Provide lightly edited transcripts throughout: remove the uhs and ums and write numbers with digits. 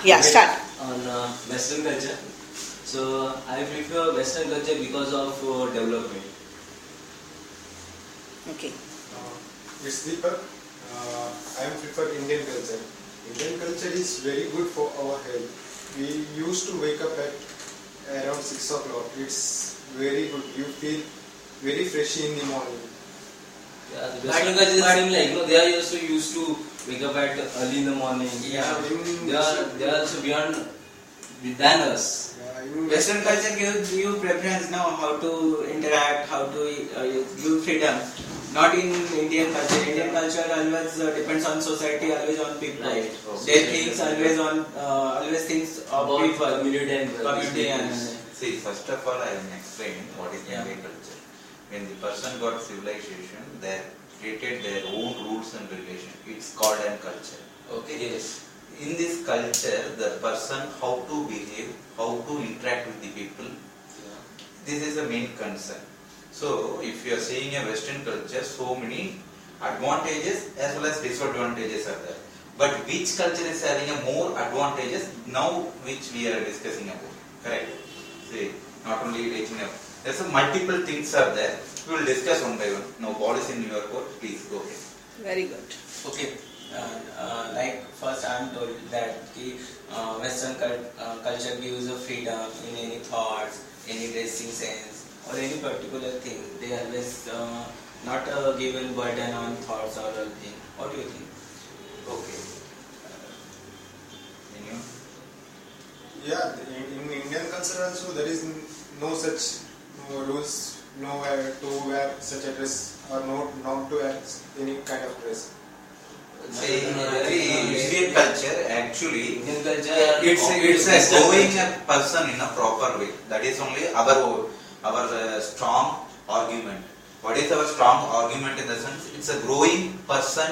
Yeah, start. On Western culture. So I prefer Western culture because of development. Okay. It's Deepak. I prefer Indian culture. Indian culture is very good for our health. We used to wake up at around 6 o'clock. It's very good. You feel very fresh in the morning. Yeah, the Western culture is same like they are used to wake up at early in the morning. Yeah, Mm. They are also beyond than us. Western culture gives you preference now how to interact, how to give freedom. Not in Indian culture. Indian culture always depends on society, always on people. Right. They think always thinks of About people, community and community and See, first of all, I will explain what is Yeah. Indian culture. When the person got civilization, they created their own rules and regulations. It's called an culture. Okay. Yes. In this culture, the person how to behave, how to interact with the people. This is the main concern. So, if you are seeing a Western culture, so many advantages as well as disadvantages are there. But which culture is having a more advantages now, which we are discussing about? Correct. See, not only reaching up. There's a multiple things are there. We will discuss one by one. Now, ball is in your court. Please go ahead. Very good. okay. Like first I am told that Western culture gives a freedom in any thoughts, any dressing sense or any particular thing. They always not given burden on thoughts or anything. What do you think? Okay. Any? Yeah, in Indian culture also there is no such rules, nowhere to wear such a dress or not to wear any kind of dress. See, Indian culture actually, Indian culture. it's a growing a person in a proper way. That is only our strong argument. What is our strong argument in the sense? It's a growing person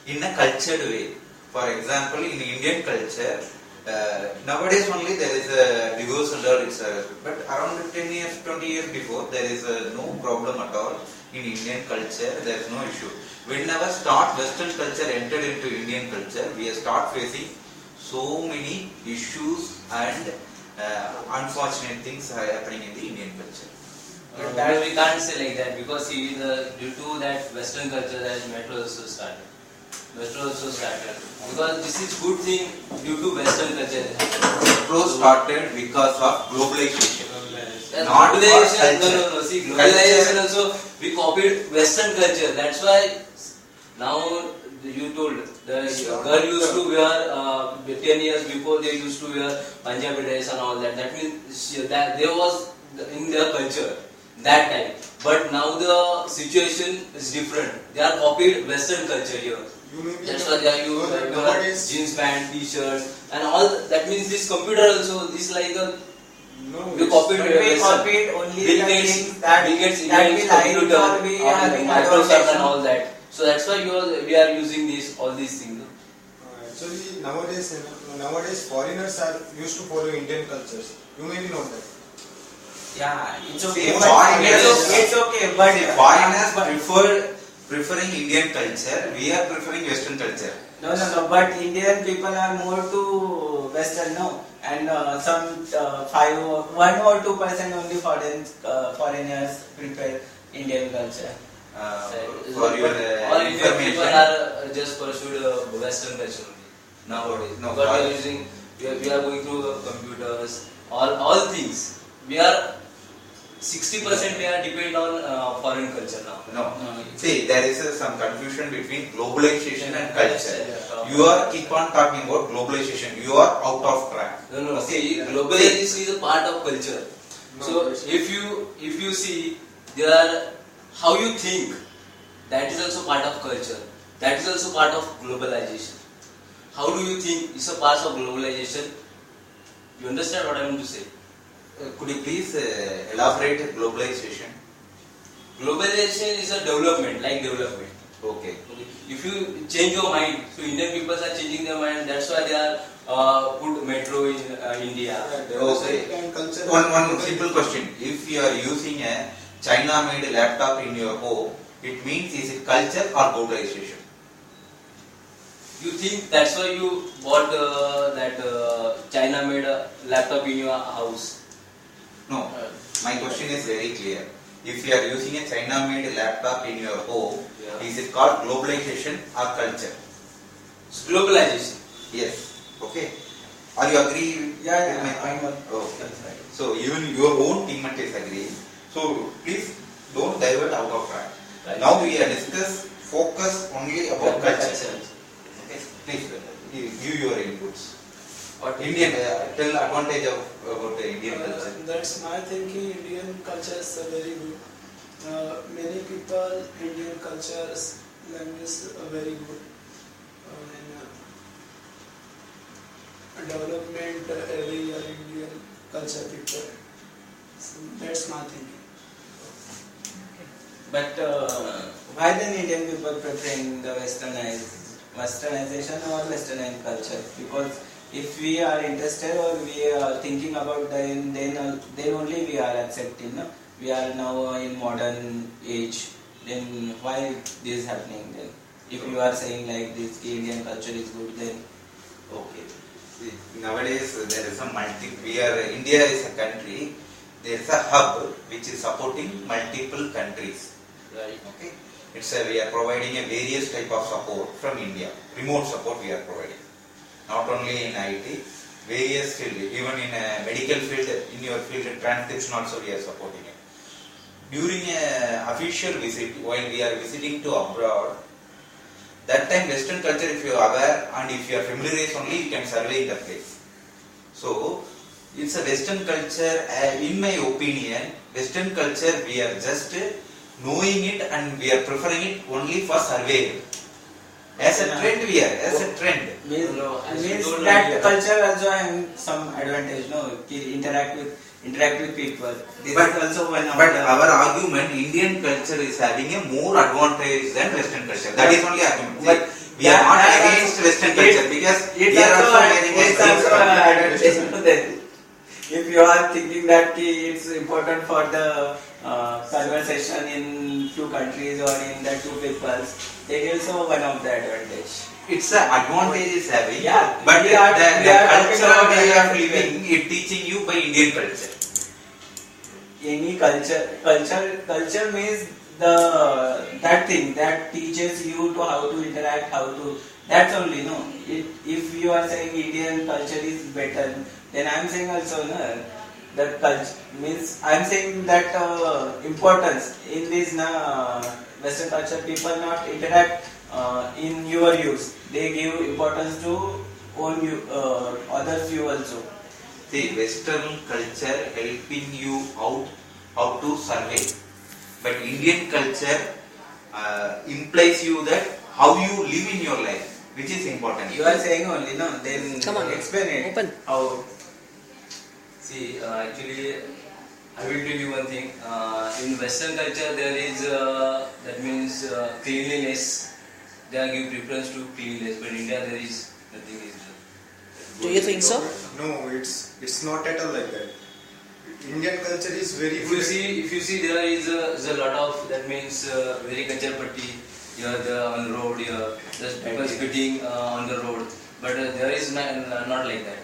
in a cultured way. For example, in Indian culture, nowadays only there is a divorce and all. But around 10 years, 20 years before, there is no problem at all. In Indian culture, there is no issue. Whenever Western culture entered into Indian culture, we start facing so many issues and unfortunate things are happening in the Indian culture. But we can't say like that because see, due to that Western culture, that metro also started. Because this is good thing due to Western culture. Metro started because of globalization. Not for globalization. culture. No. See, globalization also we copied Western culture. That's why now you told the girl used to wear 10 years before they used to wear Punjabi dress and all that. That means that there was in their culture that time. But now the situation is different. They are copied Western culture here. That's why they are using jeans pant, t-shirts and all. That means this computer also this like a. We copied only Bill the Gates, things that Bill Gates we like computer, or we are having Microsoft and adaptation. all that. So that's why we are using all these things. Actually, nowadays foreigners are used to follow Indian cultures. You maybe know that. Yeah, it's See, okay. foreigners- It's okay, but Foreigners preferring Indian culture, we are preferring Western culture. No. But Indian people are more to Western, no, and some 1 or 2% only foreigners prefer Indian culture. For your All Indian people information, are just pursued Western culture only nowadays. No, Because we are using, we are going through computers, all things. We are 60% we are depend on foreign culture now. no. See, there is some confusion between globalization and culture. You are keep on talking about globalization. You are out of track. No. See, globalization is a part of culture. So if you see, there are how you think. That is also part of culture. That is also part of globalization. How do you think is a part of globalization? You understand what I want to say? Could you please elaborate globalization? Globalization is a development, like development. Okay. If you change your mind, so Indian people are changing their mind. That's why they are put metro in India. Okay. One simple question. If you are using a China-made laptop in your home, it means is it culture or globalization? You think that's why you bought that China made a laptop in your house. No, my question is very clear. If you are using a China-made laptop in your home, Yeah. is it called globalization or culture? It's globalization. Yes. Okay. Are you agree Yeah, with my yeah, point? I'm Okay. that's right. So even your own teammate is agreeing. So please don't divert out of track. Right. Now we are focus only about culture. Culture. Okay. Please give your inputs. What Indian tell advantage of about the Indian culture. That's my thinking. Indian culture is very good. Many people Indian cultures language very good. And development every year Indian culture people. So that's my thinking. But why then Indian people preferring the westernization or westernized culture? Because if we are interested or we are thinking about then only we are accepting. No? We are now in modern age. Then why this is happening then? If you are saying like this Indian culture is good, then Okay. See, nowadays there is a India is a country. There is a hub which is supporting multiple countries. Right. Okay. We are providing a various type of support from India. Remote support we are providing. Not only in IT, various field, even in a medical field, in your field, transcription also we are supporting it. During a official visit, while we are visiting to abroad, that time Western culture, if you are aware and if you are familiarized only, you can survey the place. So, it's a Western culture, in my opinion, Western culture we are just knowing it and we are preferring it only for survey. As a trend we are, as a trend. means, No, as you means told that earlier. culture also have some advantage. No, interact with people. This But, is also one of but the our argument, Indian culture is having a more advantage than Western culture. That is only argument. But We are not that against also- Western culture because It's we are also also wearing a it's also skin. an advantage to them. If you are thinking that it's important for the conversation in two countries or in the two peoples, it is also one of the advantage. It's an advantage is having, Yeah, but we are the talking cultural about way of advantage. living is teaching you by Indian culture. Any culture means that thing that teaches you to how to interact, that's only. No, if you are saying Indian culture is better, then I am saying also no, that culture means I am saying that importance in this Western culture people not interact in your use, they give importance to own you others view also. See, Western culture helping you out how to survey, but Indian culture implies you that how you live in your life, which is important. You are saying only, no? Then Come on, explain it. open. How? See, actually, I will tell you one thing. In Western culture, there is that means cleanliness. They give preference to cleanliness, but in India there is nothing. Do you think so? No, it's not at all like that. Indian culture is very If good. you see, there is a lot of that means very culture patti. You are on the road. There's people spitting on the road, but there is not like that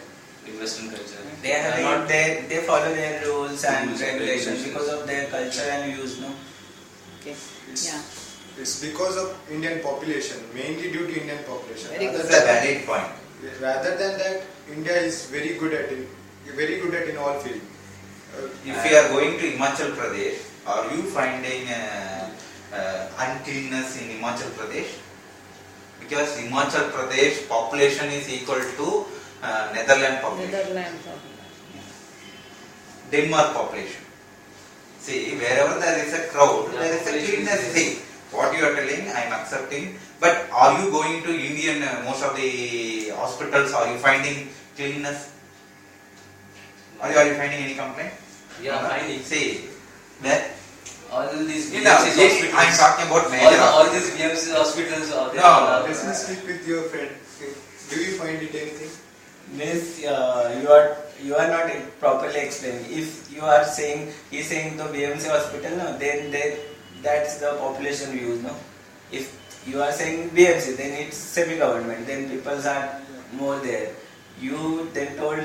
in Western culture. They have not. they follow their rules and Rules and regulations regulations. because of their culture and use, no? Okay. It's, Yeah. it's because of Indian population, mainly due to Indian population. Very good. That's a valid point. Rather than that, India is very good at in all fields. If you are going to Himachal Pradesh, are you finding uncleanness in Himachal Pradesh? Because Himachal Pradesh population is equal to Netherlands population, Netherlands. Denmark population. See, wherever there is a crowd, Yeah, there is a population cleanness. is- See, what you are telling, I am accepting. But are you going to Indian, most of the hospitals, are you finding cleanness? Are you finding any complaint? Yeah, No? finding. See, where? All these In BMC hospitals. I am talking about major all these BMC hospitals are there. No, Let me speak with your friend. Do you find it anything? Means you are not properly explaining. If you are saying he's saying the BMC hospital, no, then that's the population views, no. If you are saying BMC, then it's semi-government. Then people are more there. You then told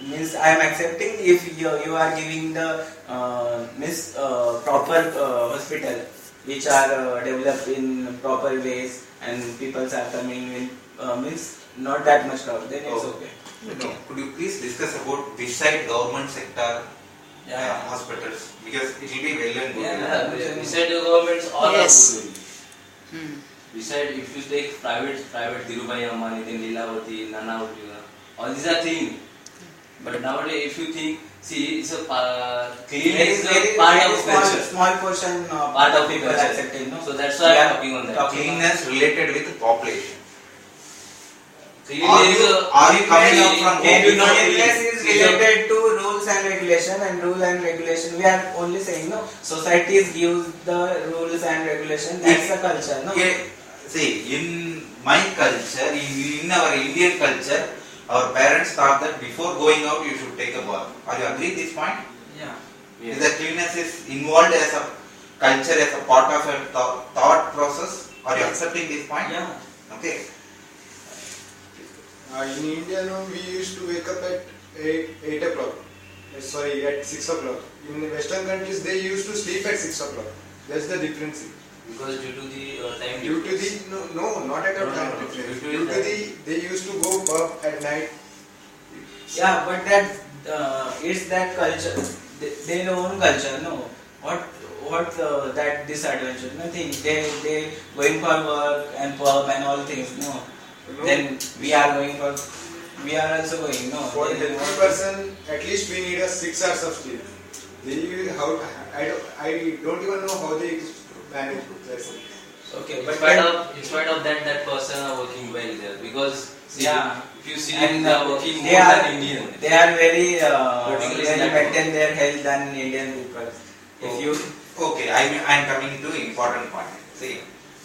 means I am accepting if you are giving the proper hospital which are developed in proper ways and people are coming in means not that much crowd, then it's okay. No, could you please discuss about beside government sector Yeah. hospitals, because it will be well and good. Yeah, beside the governments, all Yes. are good. Hmm. Beside, if you take private Dhirubhai Ambani, then Leelavati, Nanavati, all these are things. But nowadays, if you think, see, it's a clean is a part of culture. Small portion Part of people culture. accepting, no? So that's why We I'm are talking on that. talking Cleanness related with population. Cleanliness is a- Are you coming up from Can you not Cleanliness clean? is related to rules and regulation, and rule and regulation. We are only saying no. Societies give the rules and regulation. That's the culture, no. Okay, see, in my culture, in our Indian culture, our parents thought that before going out you should take a bath. Are you agree this point? Yeah. Is that cleanliness is involved as a culture, as a part of a thought process? Are you accepting this point? Yeah. Okay. In India, no, we used to wake up at 8 o'clock. Sorry, at 6 o'clock. In Western countries, they used to sleep at 6 o'clock. That's the difference. Because due to the time Due to the difference. no, not at all No, time no, no. difference. Due to Due to the- they used to go pub at night. Yeah, but that it's that culture, their own culture. No, what that disadvantage? Nothing. They going for work and pub and all things. No. No. Then we are going for. We are also going. No. For a They- healthy person, at least we need a 6 hours of sleep. I don't even know how they manage. That's it. Okay, In but spite then- of that person are working well there, because see, Yeah. if you see And, they are working they more are- than Indian. They are very Particularly very that maintain their health than Indian people. If you Okay, I am coming to important point. See,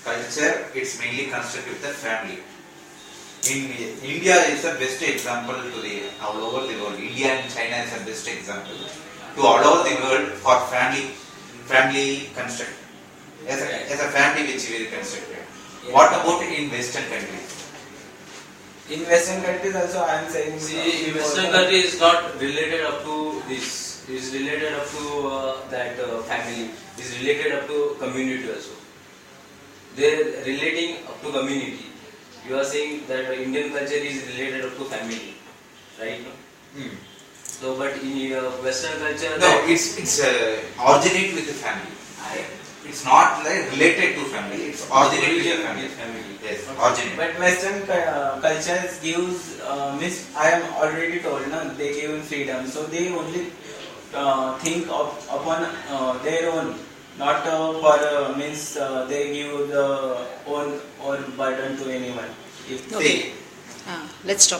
culture, it's mainly constructed with the family. In India is the best example to the all over the world. India and China is the best example to all over the world for family construct as a family which we constructed. Yeah. What about in Western countries? in Western countries also, I am saying. See, in Western country is not related up to this. Is related up to that family. Is related up to community also. They are relating up to community. You are saying that Indian culture is related up to family, right? So, but in Western culture, No, it's originate with the family. It's not like related to family. It's originate with the family. Yes, originate. But Western cultures gives means I am already told no, they give freedom, so they only think upon their own, not for means they give the own or burden to anyone. If See, Let's stop.